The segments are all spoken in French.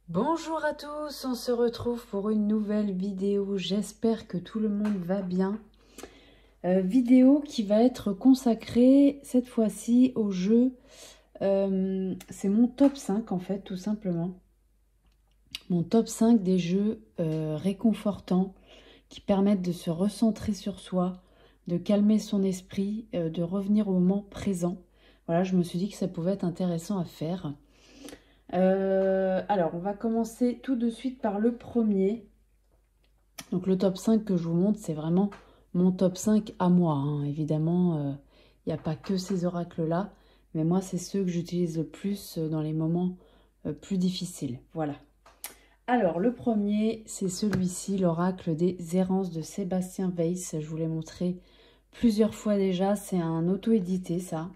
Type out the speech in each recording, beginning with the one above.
Bonjour à tous, on se retrouve pour une nouvelle vidéo. J'espère que tout le monde va bien. Vidéo qui va être consacrée cette fois-ci au jeu. C'est mon top 5 en fait, tout simplement. Mon top 5 des jeux réconfortants qui permettent de se recentrer sur soi, de calmer son esprit, de revenir au moment présent. Voilà, je me suis dit que ça pouvait être intéressant à faire. Alors, on va commencer tout de suite par le premier. Donc, le top 5 que je vous montre, c'est vraiment mon top 5 à moi, hein. Évidemment, il n'y a pas que ces oracles-là, mais moi, c'est ceux que j'utilise le plus dans les moments plus difficiles. Voilà. Alors, le premier, c'est celui-ci, l'oracle des errances de Sébastien Weiss. Je vous l'ai montré plusieurs fois déjà. C'est un auto-édité, ça.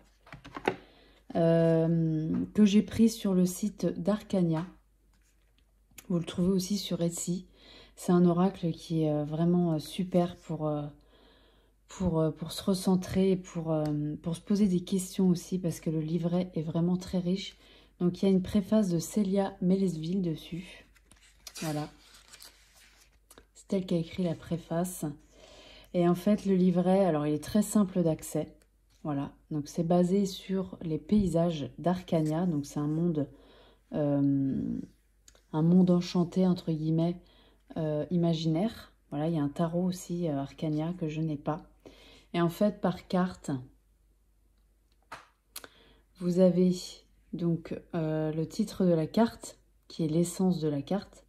Que j'ai pris sur le site d'Arcania. Vous le trouvez aussi sur Etsy. C'est un oracle qui est vraiment super pour se recentrer, pour se poser des questions aussi, parce que le livret est vraiment très riche. Donc il y a une préface de Célia Mélesville dessus. Voilà. C'est elle qui a écrit la préface. Et en fait, le livret, alors il est très simple d'accès. Voilà, donc c'est basé sur les paysages d'Arcania. Donc c'est un monde enchanté, entre guillemets, imaginaire. Voilà, il y a un tarot aussi, Arcania, que je n'ai pas. Et en fait, par carte, vous avez donc le titre de la carte, qui est l'essence de la carte,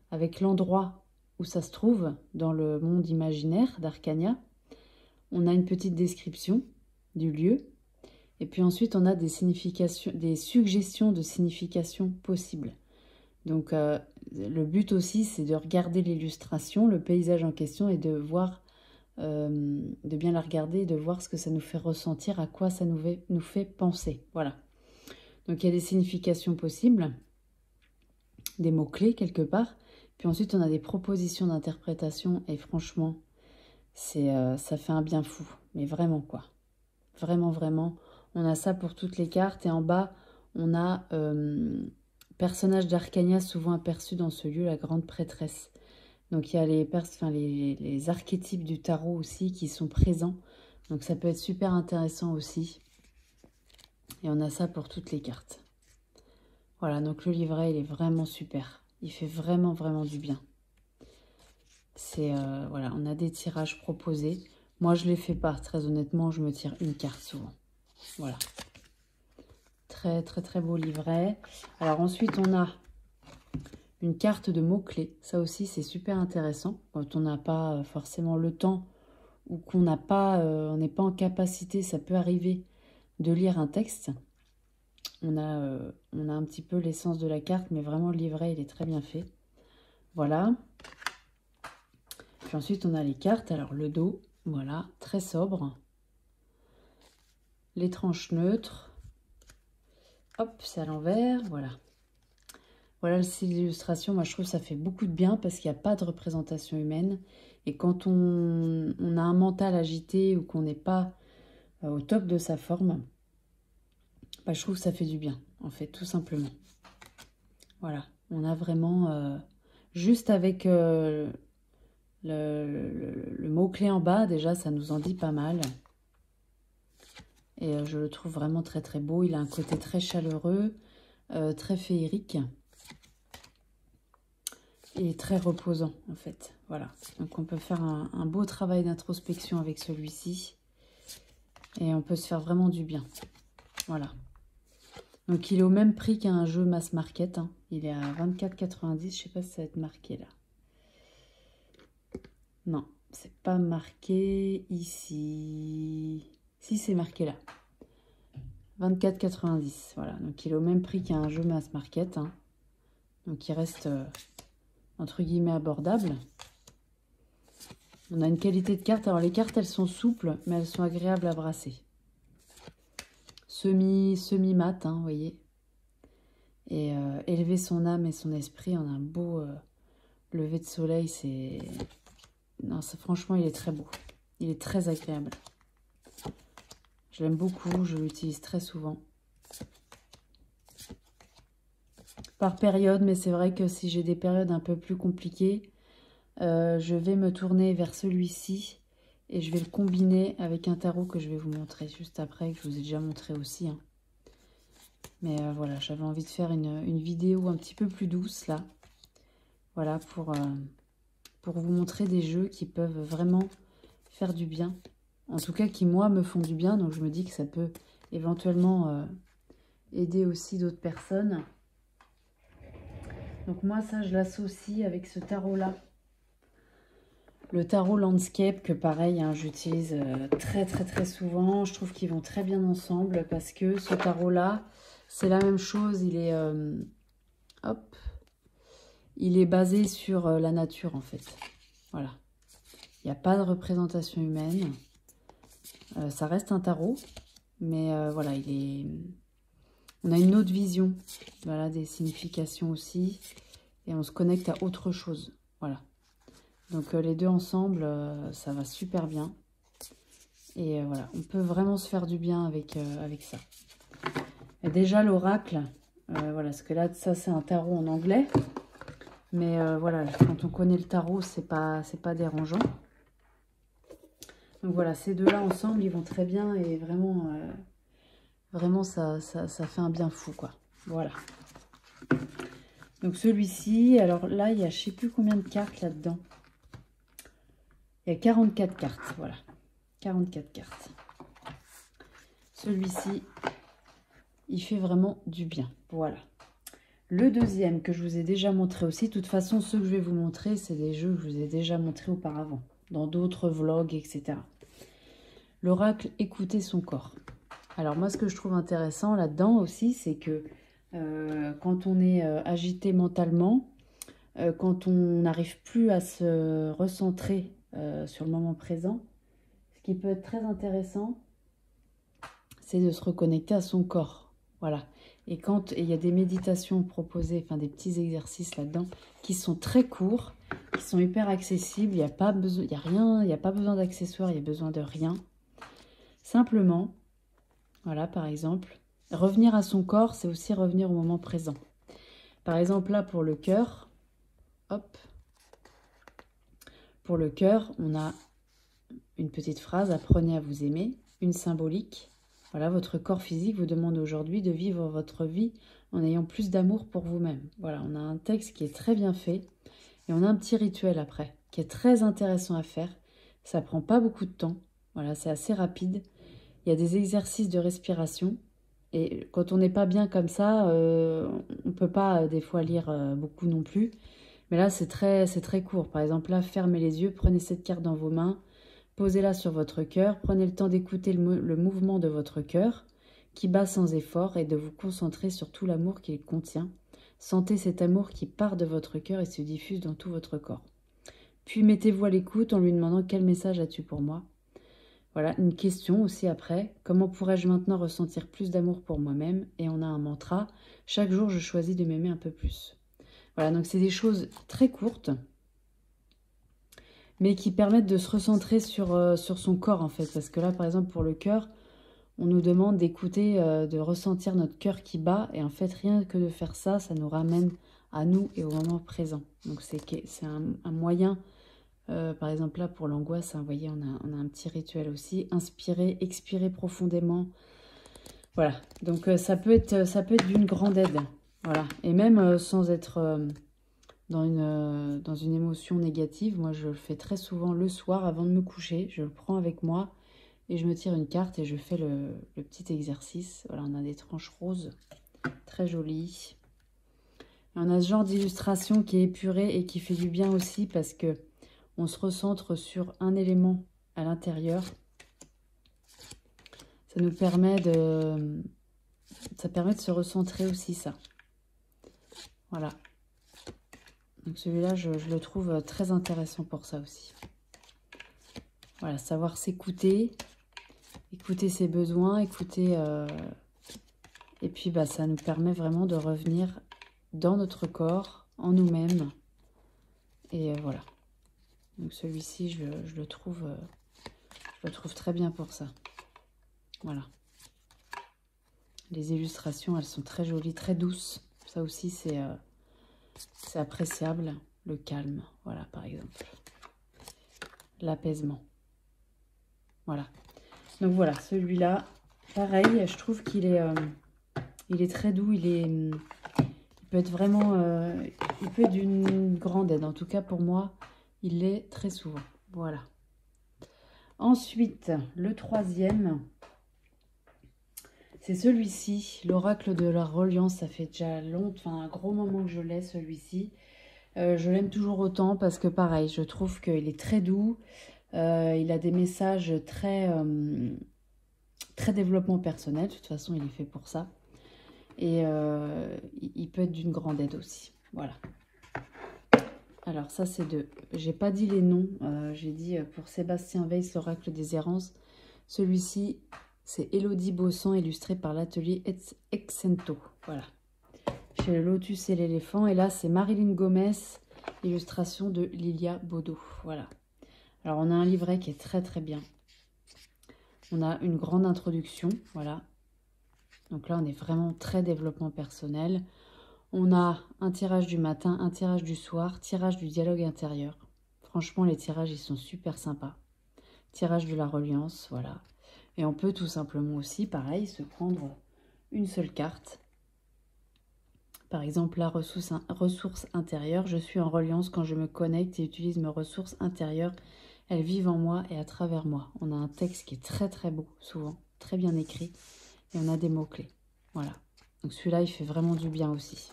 avec l'endroit où ça se trouve dans le monde imaginaire d'Arcania. On a une petite description du lieu. Et puis ensuite, on a des suggestions de signification possibles. Donc, le but aussi, c'est de regarder l'illustration, le paysage en question, et de voir, de bien la regarder, et de voir ce que ça nous fait ressentir, à quoi ça nous fait penser. Voilà. Donc, il y a des significations possibles, des mots-clés quelque part. Puis ensuite, on a des propositions d'interprétation, et franchement, ça fait un bien fou. Mais vraiment, quoi. Vraiment, vraiment. On a ça pour toutes les cartes. Et en bas, on a personnage d'Arcania souvent aperçu dans ce lieu, la grande prêtresse. Donc il y a les archétypes du tarot aussi qui sont présents. Donc ça peut être super intéressant aussi. Et on a ça pour toutes les cartes. Voilà, donc le livret, il est vraiment super. Il fait vraiment, vraiment du bien. Voilà, on a des tirages proposés. Moi, je ne les fais pas, très honnêtement, je me tire une carte souvent. Voilà. Très, très, très beau livret. Alors ensuite, on a une carte de mots-clés. Ça aussi, c'est super intéressant. Quand on n'a pas forcément le temps ou qu'on n'a pas, on n'est pas en capacité, ça peut arriver, de lire un texte. On a un petit peu l'essence de la carte, mais vraiment, le livret, il est très bien fait. Voilà. Puis ensuite, on a les cartes. Alors, le dos, voilà, très sobre. Les tranches neutres. Hop, c'est à l'envers, voilà. Voilà ces illustrations, moi je trouve que ça fait beaucoup de bien parce qu'il n'y a pas de représentation humaine. Et quand on a un mental agité ou qu'on n'est pas au top de sa forme, bah, je trouve que ça fait du bien, en fait, tout simplement. Voilà, on a vraiment, juste avec le mot-clé en bas, déjà, ça nous en dit pas mal. Et je le trouve vraiment très très beau. Il a un côté très chaleureux, très féerique. Et très reposant en fait. Voilà, donc on peut faire un beau travail d'introspection avec celui-ci. Et on peut se faire vraiment du bien. Voilà. Donc il est au même prix qu'un jeu mass market, hein. Il est à 24,90. Je ne sais pas si ça va être marqué là. Non, c'est pas marqué ici. Si, c'est marqué là. 24,90. Voilà, donc il est au même prix qu'un jeu mass market, hein. Donc il reste entre guillemets abordable. On a une qualité de carte. Alors, les cartes, elles sont souples, mais elles sont agréables à brasser. Semi-mat, hein, vous voyez. Et élever son âme et son esprit en un beau lever de soleil, c'est... Non, franchement, il est très beau. Il est très agréable. Je l'aime beaucoup, je l'utilise très souvent. par période, mais c'est vrai que si j'ai des périodes un peu plus compliquées, je vais me tourner vers celui-ci et je vais le combiner avec un tarot que je vais vous montrer juste après, que je vous ai déjà montré aussi, hein. Mais voilà, j'avais envie de faire une vidéo un petit peu plus douce là. Voilà, pour vous montrer des jeux qui peuvent vraiment faire du bien. En tout cas, qui moi me font du bien. Donc je me dis que ça peut éventuellement aider aussi d'autres personnes. Donc moi, ça, je l'associe avec ce tarot-là. Le tarot Landscape, que pareil, hein, j'utilise très souvent. Je trouve qu'ils vont très bien ensemble parce que ce tarot-là, c'est la même chose. Il est, hop, il est basé sur la nature, en fait. Voilà. Il n'y a pas de représentation humaine. Ça reste un tarot, mais voilà, on a une autre vision, voilà, des significations aussi, et on se connecte à autre chose, voilà. Donc les deux ensemble, ça va super bien, et voilà, on peut vraiment se faire du bien avec ça. Et déjà l'oracle, voilà, parce que là, ça c'est un tarot en anglais, mais voilà, quand on connaît le tarot, c'est pas dérangeant. Donc voilà, ces deux-là ensemble, ils vont très bien et vraiment, vraiment ça fait un bien fou, quoi. Voilà. Donc celui-ci, alors là, il y a je sais plus combien de cartes là-dedans. Il y a 44 cartes, voilà. 44 cartes. Celui-ci, il fait vraiment du bien, voilà. Le deuxième que je vous ai déjà montré aussi, de toute façon, ceux que je vais vous montrer, c'est des jeux que je vous ai déjà montrés auparavant, dans d'autres vlogs, etc. L'oracle, écoutez son corps. Alors moi, ce que je trouve intéressant là-dedans aussi, c'est que quand on est agité mentalement, quand on n'arrive plus à se recentrer sur le moment présent, ce qui peut être très intéressant, c'est de se reconnecter à son corps. Voilà. Et quand il y a des méditations proposées, enfin des petits exercices là-dedans, qui sont très courts, qui sont hyper accessibles, il n'y a pas besoin, il y a rien, il n'y a pas besoin d'accessoires, il y a besoin de rien. Simplement, voilà, par exemple, revenir à son corps, c'est aussi revenir au moment présent. Par exemple, là, pour le cœur, hop, pour le cœur, on a une petite phrase, apprenez à vous aimer, une symbolique. Voilà, votre corps physique vous demande aujourd'hui de vivre votre vie en ayant plus d'amour pour vous-même. Voilà, on a un texte qui est très bien fait et on a un petit rituel après qui est très intéressant à faire. Ça prend pas beaucoup de temps. Voilà, c'est assez rapide. Il y a des exercices de respiration. Et quand on n'est pas bien comme ça, on ne peut pas des fois lire beaucoup non plus. Mais là, c'est très court. Par exemple, là, fermez les yeux, prenez cette carte dans vos mains, posez-la sur votre cœur, prenez le temps d'écouter le mouvement de votre cœur qui bat sans effort et de vous concentrer sur tout l'amour qu'il contient. Sentez cet amour qui part de votre cœur et se diffuse dans tout votre corps. Puis mettez-vous à l'écoute en lui demandant quel message as-tu pour moi ? Voilà, une question aussi après. Comment pourrais-je maintenant ressentir plus d'amour pour moi-même? Et on a un mantra. Chaque jour, je choisis de m'aimer un peu plus. Voilà, donc c'est des choses très courtes, mais qui permettent de se recentrer sur son corps, en fait. Parce que là, par exemple, pour le cœur, on nous demande d'écouter, de ressentir notre cœur qui bat. Et en fait, rien que de faire ça, ça nous ramène à nous et au moment présent. Donc c'est un moyen... par exemple, là, pour l'angoisse, hein, vous voyez, on a un petit rituel aussi. Inspirer, expirer profondément. Voilà. Donc, ça peut être d'une grande aide. Voilà. Et même sans être dans une émotion négative, moi, je le fais très souvent le soir avant de me coucher. Je le prends avec moi et je me tire une carte et je fais le petit exercice. Voilà, on a des tranches roses très jolies. Et on a ce genre d'illustration qui est épurée et qui fait du bien aussi parce que on se recentre sur un élément à l'intérieur. Ça nous permet de se recentrer aussi, ça. Voilà. Donc celui-là, je le trouve très intéressant pour ça aussi. Voilà, savoir s'écouter, écouter ses besoins, écouter... et puis, bah, ça nous permet vraiment de revenir dans notre corps, en nous-mêmes. Et voilà. Donc celui-ci, je le trouve très bien pour ça. Voilà. Les illustrations, elles sont très jolies, très douces. Ça aussi, c'est appréciable. Le calme, voilà, par exemple. L'apaisement. Voilà. Donc voilà, celui-là, pareil, je trouve qu'il est, il est très doux. Il peut être vraiment... il peut être d'une grande aide. En tout cas, pour moi, il l'est très souvent. Voilà. Ensuite, le troisième... C'est celui-ci, l'oracle de la reliance. Ça fait déjà longtemps, un gros moment que je l'ai, celui-ci. Je l'aime toujours autant parce que pareil, je trouve qu'il est très doux. Il a des messages très, très développement personnel. De toute façon, il est fait pour ça. Et il peut être d'une grande aide aussi. Voilà. Alors ça, c'est de... J'ai pas dit les noms. J'ai dit pour Sébastien Weiss, l'oracle des errances. Celui-ci... C'est Elodie Bossan, illustré par l'atelier Exento. Voilà. Chez le Lotus et l'éléphant. Et là, c'est Marilyn Gomez, illustration de Lilia Baudot. Voilà. Alors, on a un livret qui est très, très bien. On a une grande introduction. Voilà. Donc là, on est vraiment très développement personnel. On a un tirage du matin, un tirage du soir, tirage du dialogue intérieur. Franchement, les tirages, ils sont super sympas. Tirage de la reliance, voilà. Et on peut tout simplement aussi, pareil, se prendre une seule carte. Par exemple, la ressource intérieure. Je suis en reliance quand je me connecte et utilise mes ressources intérieures. Elles vivent en moi et à travers moi. On a un texte qui est très très beau, souvent, très bien écrit. Et on a des mots-clés. Voilà. Donc celui-là, il fait vraiment du bien aussi.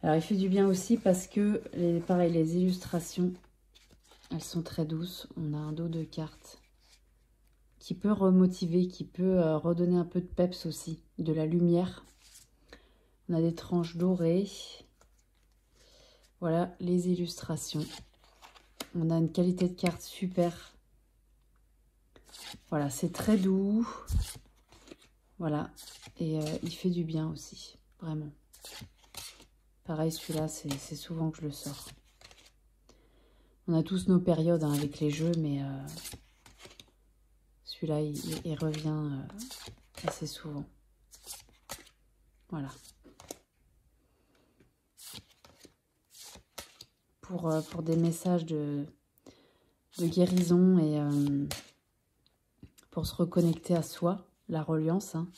Alors, il fait du bien aussi parce que, pareil, les illustrations, elles sont très douces. On a un dos de cartes qui peut remotiver, qui peut redonner un peu de peps aussi, de la lumière. On a des tranches dorées. Voilà les illustrations. On a une qualité de carte super. Voilà, c'est très doux. Voilà, et il fait du bien aussi, vraiment. Pareil, celui-là, c'est souvent que je le sors. On a tous nos périodes hein, avec les jeux, mais... celui-là, il revient assez souvent. Voilà. Pour des messages de guérison et pour se reconnecter à soi, la reliance, hein,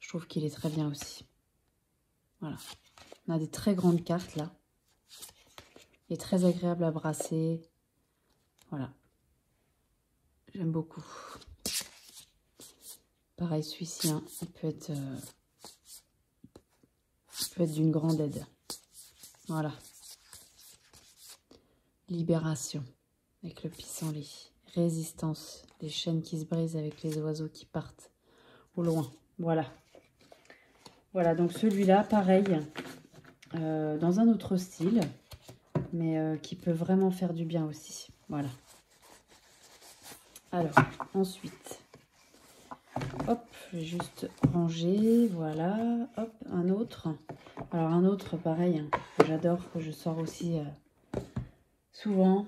je trouve qu'il est très bien aussi. Voilà. On a des très grandes cartes là. Il est très agréable à brasser. Voilà. J'aime beaucoup. Pareil, celui-ci, hein, il peut être d'une grande aide. Voilà. Libération avec le pissenlit. Résistance, les chaînes qui se brisent avec les oiseaux qui partent au loin. Voilà. Voilà, donc celui-là, pareil, dans un autre style, mais qui peut vraiment faire du bien aussi. Voilà. Alors, ensuite, hop, je vais juste ranger, voilà, hop, un autre. Alors, un autre, pareil, hein, que j'adore, que je sors aussi souvent.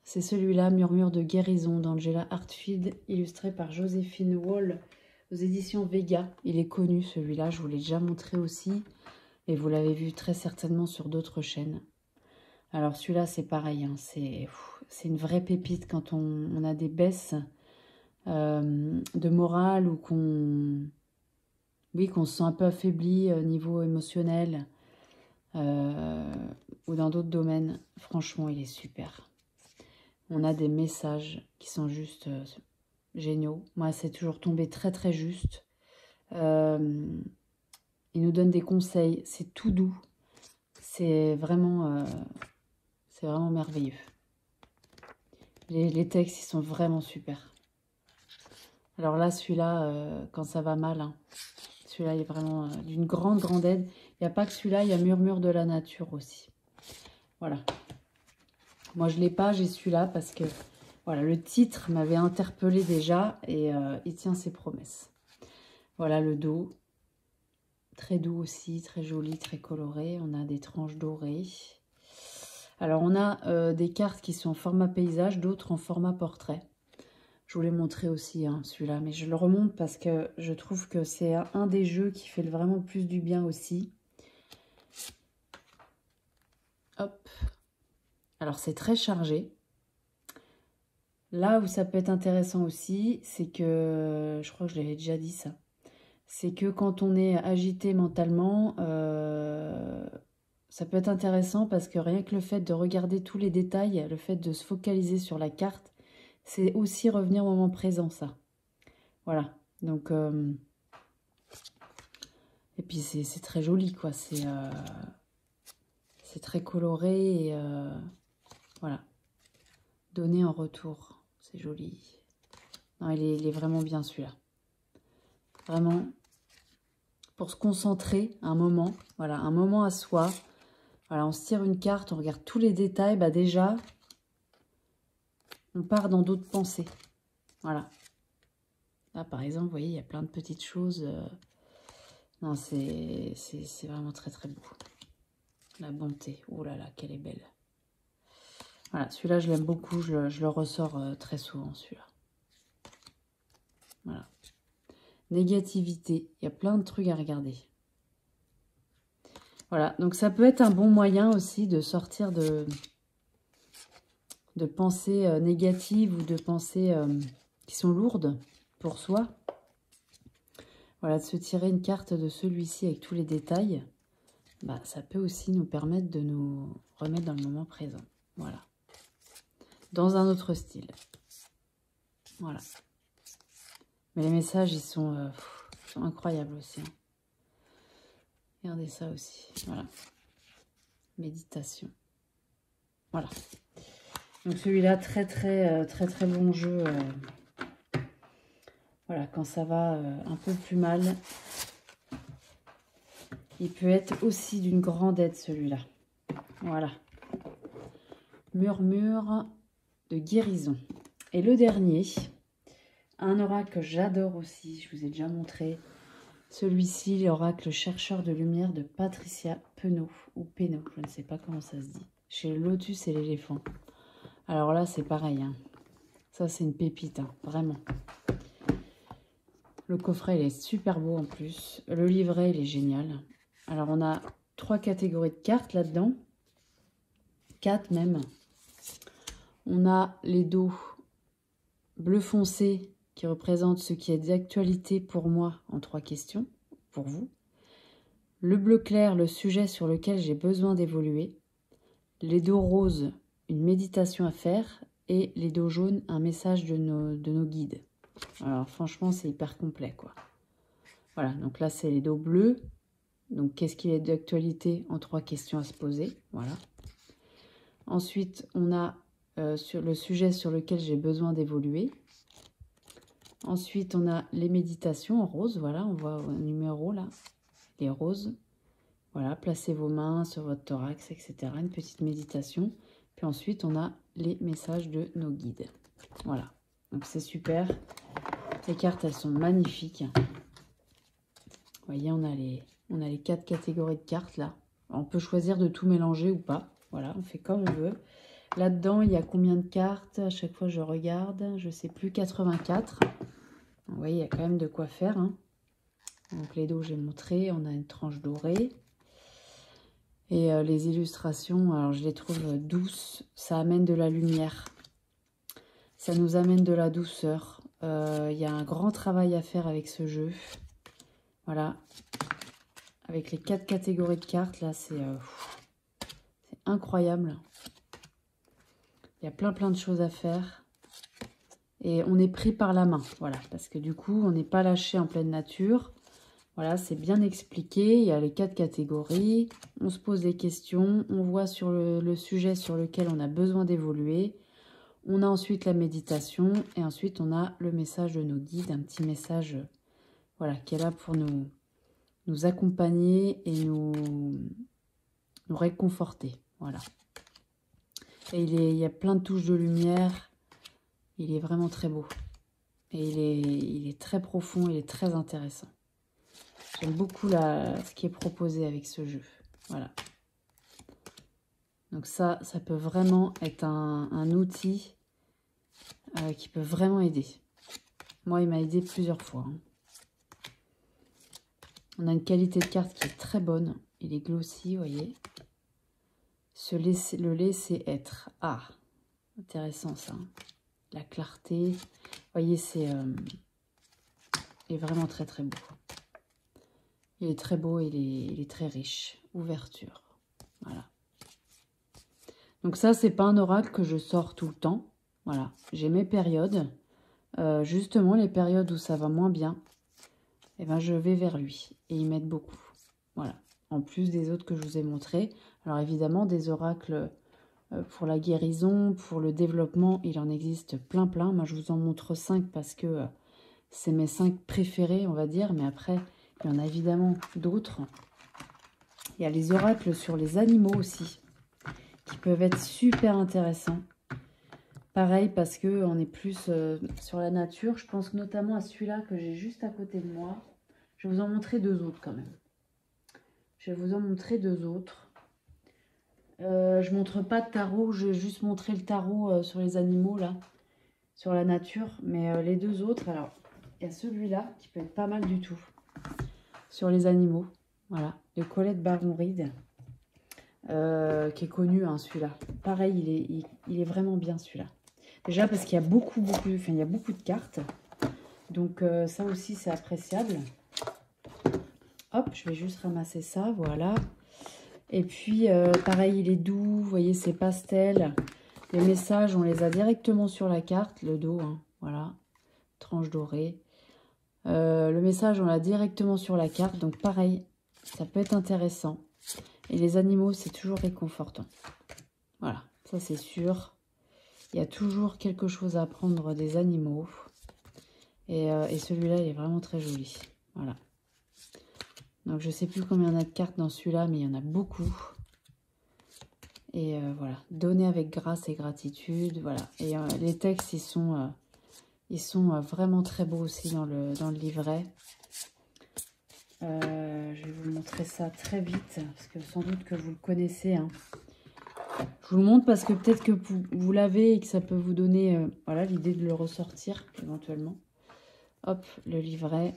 C'est celui-là, Murmure de guérison, d'Angela Hartfield, illustré par Joséphine Wall aux éditions Vega. Il est connu, celui-là, je vous l'ai déjà montré aussi. Et vous l'avez vu très certainement sur d'autres chaînes. Alors, celui-là, c'est pareil, hein, c'est une vraie pépite quand on a des baisses de morale ou qu'on se sent un peu affaibli au niveau émotionnel ou dans d'autres domaines. Franchement, il est super. On a des messages qui sont juste géniaux. Moi, c'est toujours tombé très très juste. Il nous donne des conseils. C'est tout doux. C'est vraiment merveilleux. Les textes, ils sont vraiment super. Alors là, celui-là, quand ça va mal, hein, celui-là est vraiment d'une grande, grande aide. Il n'y a pas que celui-là, il y a Murmure de la nature aussi. Voilà. Moi, je ne l'ai pas, j'ai celui-là parce que voilà, le titre m'avait interpellé déjà et il tient ses promesses. Voilà le dos. Très doux aussi, très joli, très coloré. On a des tranches dorées. Alors, on a des cartes qui sont en format paysage, d'autres en format portrait. Je vous l'ai montré aussi, hein, celui-là. Mais je le remonte parce que je trouve que c'est un des jeux qui fait vraiment plus du bien aussi. Hop. Alors, c'est très chargé. Là où ça peut être intéressant aussi, c'est que... Je crois que je l'avais déjà dit ça. C'est que quand on est agité mentalement, ça peut être intéressant parce que rien que le fait de regarder tous les détails, le fait de se focaliser sur la carte, c'est aussi revenir au moment présent, ça. Voilà. Donc, et puis c'est très joli, quoi. C'est très coloré et voilà. Donner en retour, c'est joli. Non, il est vraiment bien celui-là. Vraiment, pour se concentrer un moment, voilà, un moment à soi. Voilà, on se tire une carte, on regarde tous les détails. Bah déjà, on part dans d'autres pensées. Voilà. Là, par exemple, vous voyez, il y a plein de petites choses. Non, c'est vraiment très, très beau. La bonté. Oh là là, qu'elle est belle. Voilà, celui-là, je l'aime beaucoup. Je le ressors très souvent, celui-là. Voilà. Négativité. Il y a plein de trucs à regarder. Voilà, donc ça peut être un bon moyen aussi de sortir de pensées négatives ou de pensées qui sont lourdes pour soi. Voilà, de se tirer une carte de celui-ci avec tous les détails, bah, ça peut aussi nous permettre de nous remettre dans le moment présent. Voilà. Dans un autre style. Voilà. Mais les messages, ils sont incroyables aussi. Hein. Regardez ça aussi. Voilà. Méditation. Voilà. Donc celui-là, très bon jeu. Voilà, quand ça va un peu plus mal. Il peut être aussi d'une grande aide, celui-là. Voilà. Murmure de guérison. Et le dernier, un oracle que j'adore aussi, je vous ai déjà montré. Celui-ci, l'oracle chercheur de lumière de Patricia Penaud, ou Penaud, je ne sais pas comment ça se dit. Chez le lotus et l'éléphant. Alors là, c'est pareil. Hein. Ça, c'est une pépite, hein, vraiment. Le coffret, il est super beau en plus. Le livret, il est génial. Alors, on a 3 catégories de cartes là-dedans. 4 même. On a les dos bleu foncé qui représentent ce qui est d'actualité pour moi en 3 questions, pour vous. Le bleu clair, le sujet sur lequel j'ai besoin d'évoluer. Les dos roses, une méditation à faire. Et les dos jaunes, un message de nos guides. Alors franchement, c'est hyper complet, quoi. Voilà, donc là, c'est les dos bleus. Donc, qu'est-ce qu'il est d'actualité en 3 questions à se poser. Voilà. Ensuite, on a sur le sujet sur lequel j'ai besoin d'évoluer. Ensuite, on a les méditations en rose. Voilà, on voit un numéro là, les roses. Voilà, placez vos mains sur votre thorax, etc. Une petite méditation. Puis ensuite, on a les messages de nos guides. Voilà, donc c'est super. Les cartes, elles sont magnifiques. Vous voyez, on a les 4 catégories de cartes là. On peut choisir de tout mélanger ou pas. Voilà, on fait comme on veut. Là-dedans, il y a combien de cartes? À chaque fois, je regarde. Je ne sais plus, 84. Vous voyez, il y a quand même de quoi faire. Hein. Donc, les dos, j'ai montré. On a une tranche dorée. Et les illustrations, alors je les trouve douces. Ça amène de la lumière. Ça nous amène de la douceur. Il y a un grand travail à faire avec ce jeu. Voilà. Avec les 4 catégories de cartes, là, c'est incroyable. Il y a plein de choses à faire. Et on est pris par la main, voilà. Parce que du coup, on n'est pas lâché en pleine nature. Voilà, c'est bien expliqué. Il y a les 4 catégories. On se pose des questions. On voit sur le sujet sur lequel on a besoin d'évoluer. On a ensuite la méditation. Et ensuite, on a le message de nos guides. Un petit message, voilà, qui est là pour nous accompagner et nous réconforter. Voilà. Et il y a plein de touches de lumière. Il est vraiment très beau. Et il est très profond, il est très intéressant. J'aime beaucoup ce qui est proposé avec ce jeu. Voilà. Donc ça peut vraiment être un outil qui peut vraiment aider. Moi, il m'a aidé plusieurs fois. Hein. On a une qualité de carte qui est très bonne. Il est glossy, vous voyez. Le laisser être. Ah, intéressant ça. La clarté. Vous voyez, c'est vraiment très très beau. Il est très beau, il est très riche. Ouverture. Voilà. Donc ça, c'est pas un oracle que je sors tout le temps. Voilà. J'ai mes périodes. Justement, les périodes où ça va moins bien, eh ben, je vais vers lui. Et il m'aide beaucoup. Voilà. En plus des autres que je vous ai montrés. Alors évidemment, des oracles pour la guérison, pour le développement, il en existe plein. Moi, je vous en montre 5 parce que c'est mes 5 préférés, on va dire. Mais après, il y en a évidemment d'autres. Il y a les oracles sur les animaux aussi, qui peuvent être super intéressants. Pareil, parce qu'on est plus sur la nature. Je pense notamment à celui-là que j'ai juste à côté de moi. Je vais vous en montrer 2 autres quand même. Je vais vous en montrer 2 autres. Je ne montre pas de tarot, je vais juste montrer le tarot sur les animaux, là, sur la nature. Mais les 2 autres, alors, il y a celui-là qui peut être pas mal du tout. Sur les animaux, voilà, de Colette Baron-Reid, qui est connu, hein, celui-là. Pareil, il est vraiment bien, celui-là. Déjà parce qu'il y a beaucoup de cartes. Donc ça aussi, c'est appréciable. Hop, je vais juste ramasser ça, voilà. Et puis, pareil, il est doux, vous voyez, c'est pastel. Les messages, on les a directement sur la carte, le dos, hein, voilà. Tranche dorée. Le message, on l'a directement sur la carte, donc pareil, ça peut être intéressant. Et les animaux, c'est toujours réconfortant. Voilà, ça c'est sûr. Il y a toujours quelque chose à apprendre des animaux. Et celui-là, il est vraiment très joli. Voilà. Donc, je ne sais plus combien il y en a de cartes dans celui-là, mais il y en a beaucoup. Et voilà. Donner avec grâce et gratitude. Voilà. Et les textes, ils sont vraiment très beaux aussi dans le livret. Je vais vous montrer ça très vite, parce que sans doute que vous le connaissez. Hein. Je vous le montre parce que peut-être que vous l'avez et que ça peut vous donner voilà, l'idée de le ressortir éventuellement. Hop, le livret.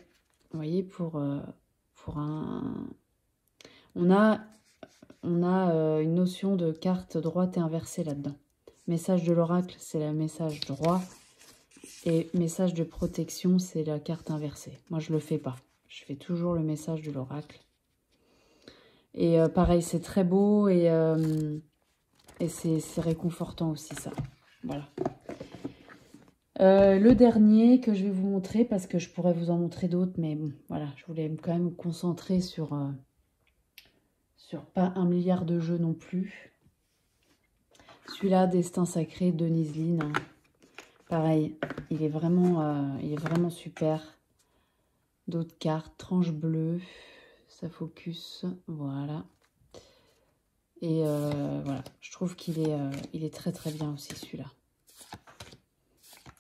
Vous voyez, pour un... On a une notion de carte droite et inversée là-dedans. Message de l'oracle, c'est le message droit. Et message de protection, c'est la carte inversée. Moi, je ne le fais pas. Je fais toujours le message de l'oracle. Et pareil, c'est très beau et c'est réconfortant aussi, ça. Voilà. Le dernier que je vais vous montrer, parce que je pourrais vous en montrer d'autres, mais bon, voilà, je voulais quand même me concentrer sur pas 1 milliard de jeux non plus. Celui-là, Destin Sacré, Denise Line. Hein. Pareil, il est vraiment super. D'autres cartes, tranche bleue, ça focus, voilà. Et voilà, je trouve qu'il est, il est très très bien aussi celui-là.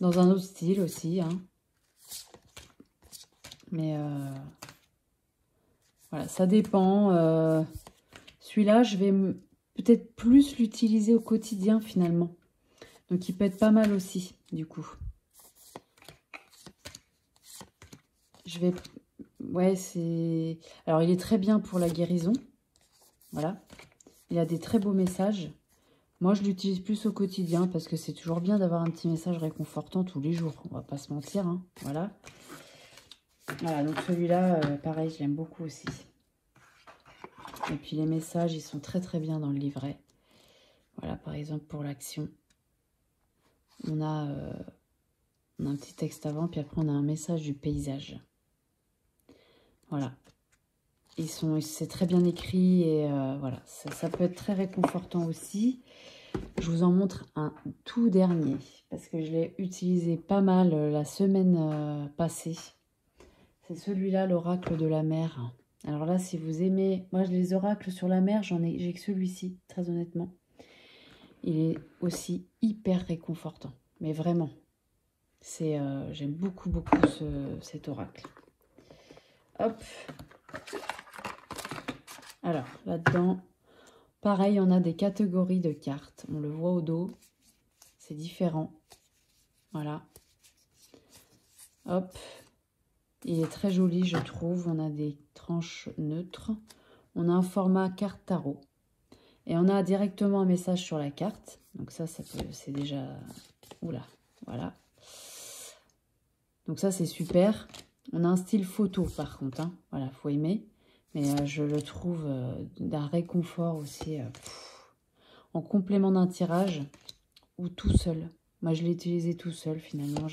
Dans un autre style aussi, hein. Mais voilà, ça dépend. Celui-là, je vais peut-être plus l'utiliser au quotidien finalement. Donc il peut être pas mal aussi, du coup. Je vais... Ouais, c'est... Alors, il est très bien pour la guérison. Voilà. Il a des très beaux messages. Moi, je l'utilise plus au quotidien parce que c'est toujours bien d'avoir un petit message réconfortant tous les jours. On va pas se mentir, hein. Voilà. Voilà, donc celui-là, pareil, je l'aime beaucoup aussi. Et puis, les messages, ils sont très, très bien dans le livret. Voilà, par exemple, pour l'action. On a un petit texte avant, puis après, on a un message du paysage. Voilà. C'est très bien écrit et voilà, ça peut être très réconfortant aussi. Je vous en montre un tout dernier parce que je l'ai utilisé pas mal la semaine passée. C'est celui-là, l'oracle de la mer. Alors là, si vous aimez, moi les oracles sur la mer, j'ai que celui-ci, très honnêtement. Il est aussi hyper réconfortant, mais vraiment. J'aime beaucoup cet oracle. Hop. Alors, là-dedans, pareil, on a des catégories de cartes. On le voit au dos. C'est différent. Voilà. Hop. Il est très joli, je trouve. On a des tranches neutres. On a un format carte tarot. Et on a directement un message sur la carte. Donc ça c'est déjà... Oula, voilà. Donc ça, c'est super. On a un style photo, par contre. Hein. Voilà, faut aimer. Mais je le trouve d'un réconfort aussi. En complément d'un tirage ou tout seul. Moi, je l'ai utilisé tout seul, finalement.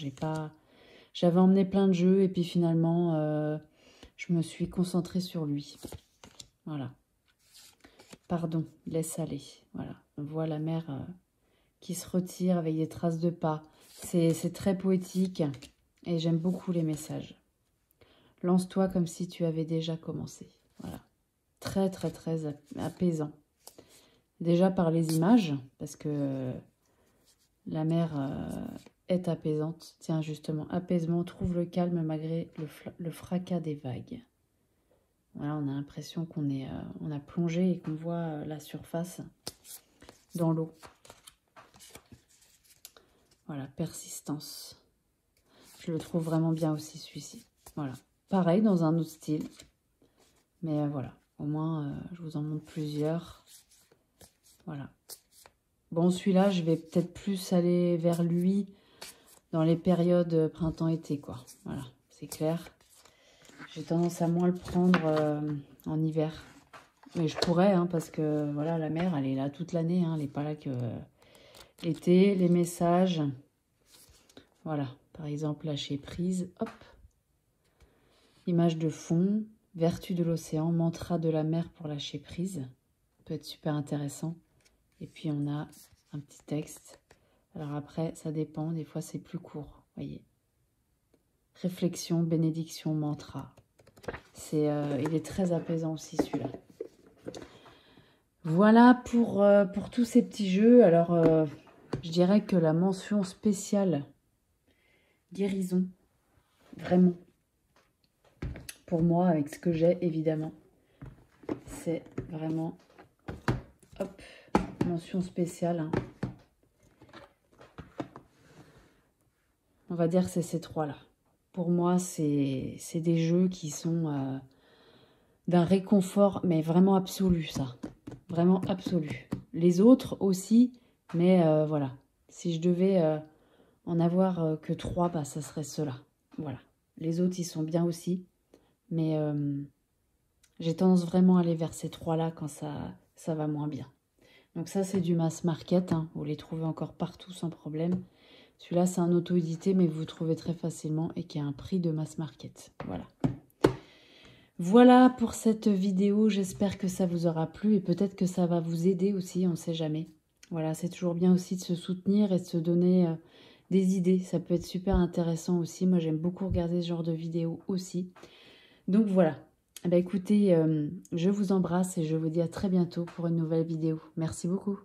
J'avais emmené plein de jeux et puis finalement, je me suis concentrée sur lui. Voilà. Pardon, laisse aller. Voilà, on voit la mer qui se retire avec des traces de pas. C'est très poétique et j'aime beaucoup les messages. Lance-toi comme si tu avais déjà commencé. Voilà, très très très apaisant. Déjà par les images, parce que la mer est apaisante. Tiens, justement, apaisement, trouve le calme malgré le fracas des vagues. Voilà, on a l'impression on a plongé et qu'on voit la surface dans l'eau. Voilà, persistance. Je le trouve vraiment bien aussi, celui-ci. Voilà, pareil, dans un autre style. Mais voilà, au moins, je vous en montre plusieurs. Voilà. Bon, celui-là, je vais peut-être plus aller vers lui dans les périodes printemps-été, quoi. Voilà, c'est clair. J'ai tendance à moins le prendre en hiver. Mais je pourrais, hein, parce que voilà, la mer, elle est là toute l'année. Hein, elle n'est pas là que l'été. Les messages. Voilà, par exemple, lâcher prise. Hop. Image de fond. Vertu de l'océan. Mantra de la mer pour lâcher prise. Ça peut être super intéressant. Et puis, on a un petit texte. Alors après, ça dépend. Des fois, c'est plus court. Voyez. Réflexion, bénédiction, mantra. Il est très apaisant aussi, celui-là. Voilà pour tous ces petits jeux. Alors, je dirais que la mention spéciale guérison, vraiment, pour moi, avec ce que j'ai, évidemment, c'est vraiment, hop, mention spéciale. Hein. On va dire que c'est ces trois-là. Pour moi, c'est des jeux qui sont d'un réconfort, mais vraiment absolu, ça. Vraiment absolu. Les autres aussi, mais voilà. Si je devais en avoir que 3, bah, ça serait ceux-là. Voilà. Les autres, ils sont bien aussi. Mais j'ai tendance vraiment à aller vers ces 3-là quand ça va moins bien. Donc ça, c'est du mass market. Hein. Vous les trouvez encore partout sans problème. Celui-là, c'est un auto-édité, mais vous trouvez très facilement et qui a un prix de mass market. Voilà. Voilà pour cette vidéo. J'espère que ça vous aura plu et peut-être que ça va vous aider aussi, on ne sait jamais. Voilà, c'est toujours bien aussi de se soutenir et de se donner des idées. Ça peut être super intéressant aussi. Moi, j'aime beaucoup regarder ce genre de vidéos aussi. Donc voilà. Eh bien, écoutez, je vous embrasse et je vous dis à très bientôt pour une nouvelle vidéo. Merci beaucoup.